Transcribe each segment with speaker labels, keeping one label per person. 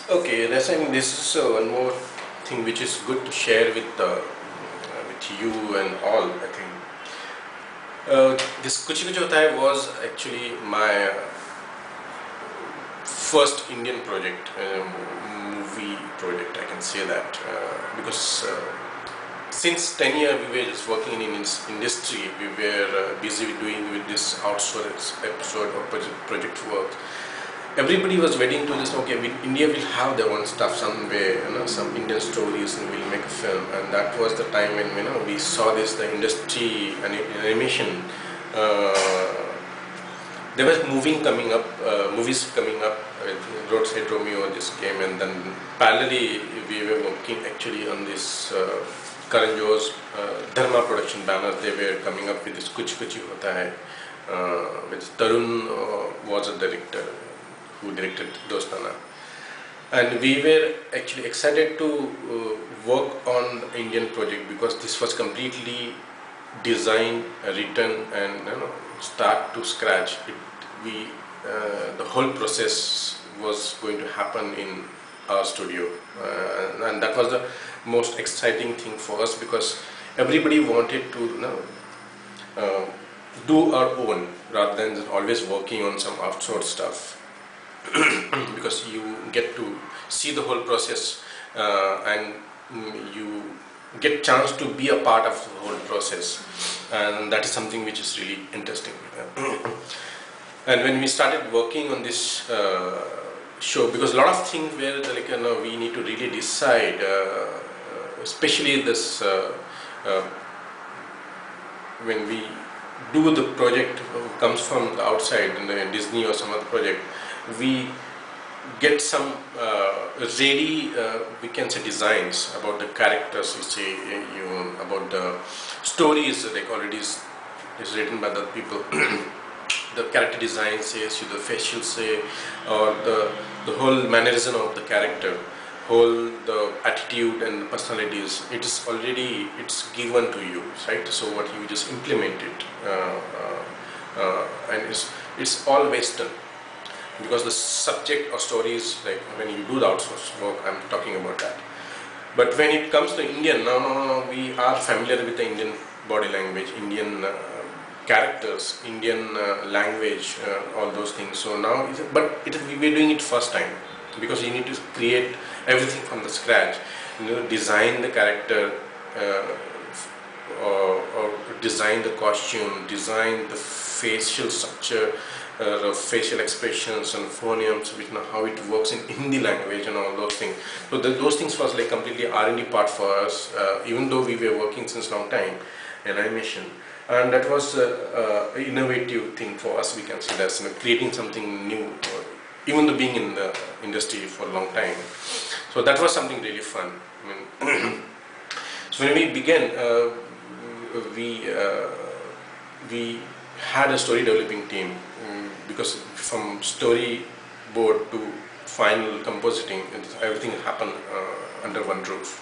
Speaker 1: Okay, I think this is one more thing which is good to share with you and all. I think this Kuch Kuch Hota Hai was actually my first Indian project, movie project. I can say that because since 10 years we were just working in this industry. We were busy doing with this outsourced episode or project work. Everybody was waiting to just, okay, India will have their own stuff somewhere, some Indian stories, and we'll make a film. And that was the time when we saw this, the industry and animation. There was movies coming up. Roadside Romeo just came, and then parallelly we were working actually on this. Karan Johar's Dharma production banners. They were coming up with this Kuch Kuch Hota Hai, which Tarun was a director who directed Dostana. And we were actually excited to work on the Indian project because this was completely designed, written, and start to scratch. The whole process was going to happen in our studio, and that was the most exciting thing for us because everybody wanted to do our own rather than always working on some outsourced stuff. Because you get to see the whole process, and you get chance to be a part of the whole process, and that is something which is really interesting. And when we started working on this show, because a lot of things were like we need to really decide, especially this when we do the project comes from the outside in Disney or some other project, we get some ready, we can say, designs about the characters. We say about the stories like already is written by the people. The character design says, the facial say, or the whole mannerism of the character, the attitude and personalities. It's given to you, right? So what you just implement it, and it's all Western. Because the subject or stories, like when you do the outsourced work, I'm talking about that. But when it comes to Indian, now we are familiar with the Indian body language, Indian characters, Indian language, all those things. So now, we're doing it first time because you need to create everything from the scratch. Design the character, or design the costume, design the facial structure, the facial expressions and phonemes, how it works in Hindi language and all those things. So those things was like completely R&D part for us, even though we were working since long time in animation. And that was an innovative thing for us. We can see that's creating something new, even though being in the industry for a long time. So that was something really fun. So when we began, we had a story developing team, because from storyboard to final compositing, everything happened under one roof.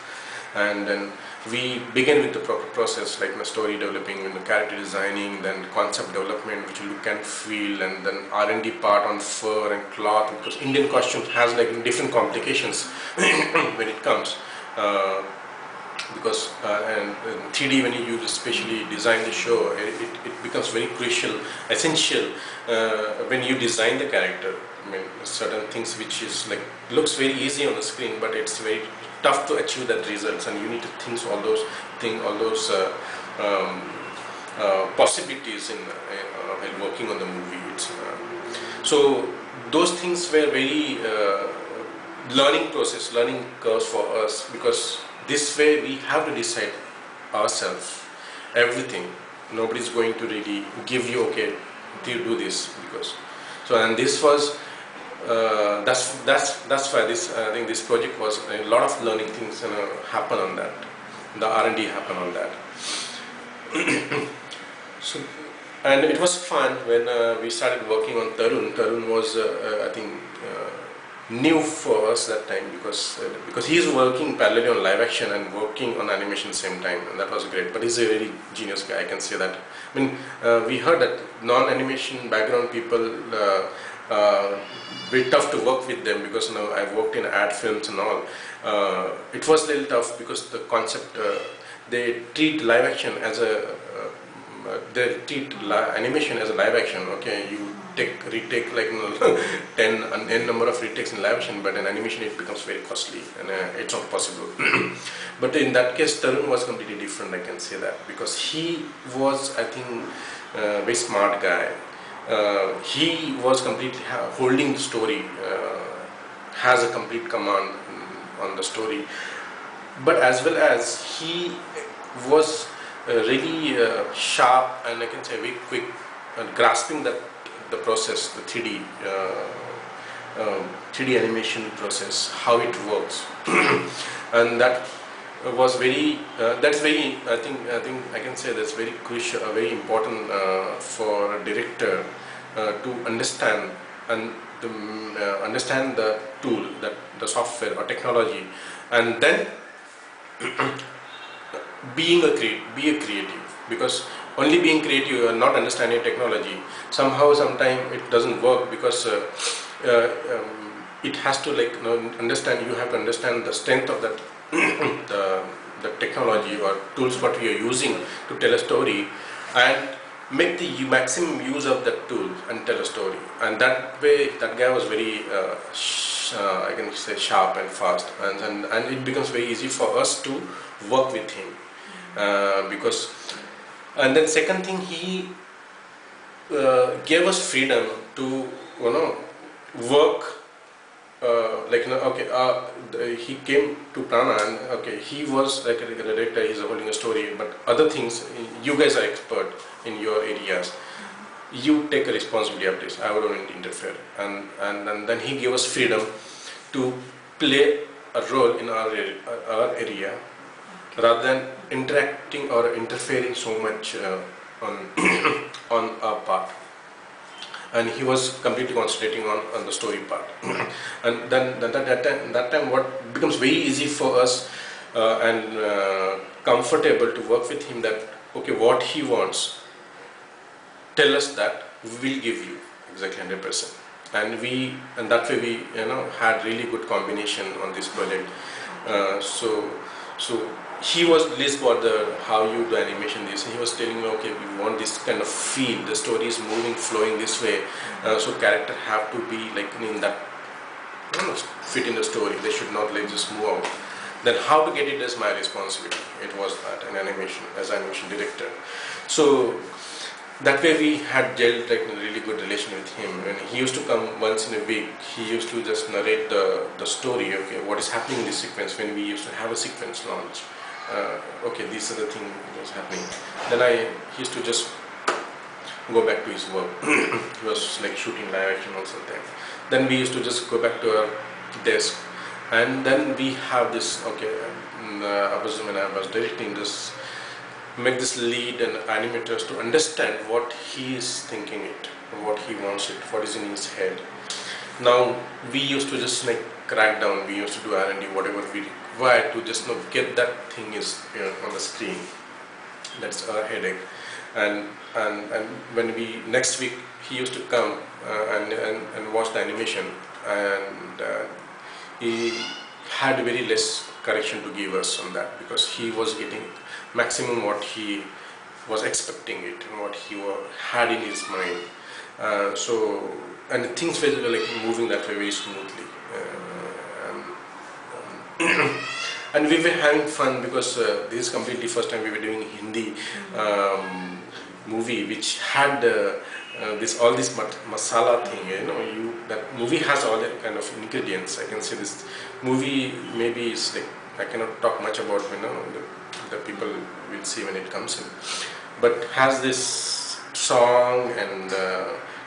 Speaker 1: And then we began with the proper process, like the story developing, the character designing, then concept development, which look and feel, and then R&D part on fur and cloth, because Indian costume has like different complications when it comes. Because and 3D, when you especially design the show, it becomes very crucial, essential when you design the character. Certain things which is like looks very easy on the screen, but it's very tough to achieve that results, and you need to think all those possibilities in while working on the movie. So those things were very learning curves for us, because this way we have to decide ourselves everything. Nobody's going to really give you, okay, do this, because and this was that's why this I think this project was a lot of learning things happen on that. The R&D happened on that. So, and it was fun when we started working on Tarun. Tarun was I think new for us that time, because he is working parallelly on live action and working on animation at the same time, and that was great. But he's a very genius guy, I can say that. We heard that non-animation background people uh, very tough to work with them, because I've worked in ad films and all. It was a little tough because the concept, they treat live action as a they treat animation as a live action. Okay, you retake like 10 and n number of retakes in live action, but in animation it becomes very costly, and it's not possible. But in that case, Tarun was completely different, I can say that, because he was, I think, very smart guy. He was completely holding the story, has a complete command on the story, but as well as he was really sharp, and I can say very quick at grasping that the process, the 3D animation process, how it works. And that was very that's very, I think I can say that's very crucial, very important for a director to understand, and understand the tool, that the software or technology, and then be a creative, because only being creative and not understanding technology, sometimes it doesn't work, because it has to, like, understand, you have to understand the strength of that the technology or tools what we are using to tell a story, and make the maximum use of that tool and tell a story. And that way, that guy was very I can say sharp and fast, and it becomes very easy for us to work with him, because. And then second thing, he gave us freedom to work, like, he came to Prana, and okay, he was like a director, he's holding a story, but other things, you guys are expert in your areas, you take a responsibility of this, I wouldn't interfere. And then he gave us freedom to play a role in our area, rather than interacting or interfering so much on on our part. And he was completely concentrating on the story part. And then that time what becomes very easy for us and comfortable to work with him, that okay, what he wants, tell us that, we will give you exactly 100%. And that way we had really good combination on this project. So he was least about how you do animation this. He was telling me, okay, we want this kind of feel, the story is moving, flowing this way, so character have to be like in that, fit in the story, they should not like just move out. Then how to get it is my responsibility. It was that, an animation, as animation director. So that way we had gelled like a really good relation with him, and he used to come once in a week. He used to just narrate the story, okay, what is happening in this sequence, when we used to have a sequence launch. Okay, these are the things that was happening. Then he used to just go back to his work. He was like shooting live action or something. Then we used to just go back to our desk, and then we have this, okay, when I was directing this, make this lead and animators to understand what he is thinking it, what he wants it, what is in his head. Now we used to just like crack down, we used to do R&D, whatever we required to just get that thing is on the screen. That's our headache. And when we, next week, he used to come and watch the animation, and he had very less correction to give us on that, because he was getting maximum what he was expecting it and what he had in his mind. And things were like moving that way very smoothly. And we were having fun, because this is completely first time we were doing Hindi movie, which had all this masala thing. That movie has all that kind of ingredients. I can say this movie maybe is like, I cannot talk much about the people will see when it comes in, but has this song and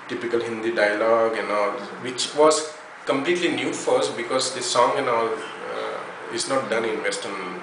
Speaker 1: typical Hindi dialogue and all, which was completely new for us, because this song and all is not done in Western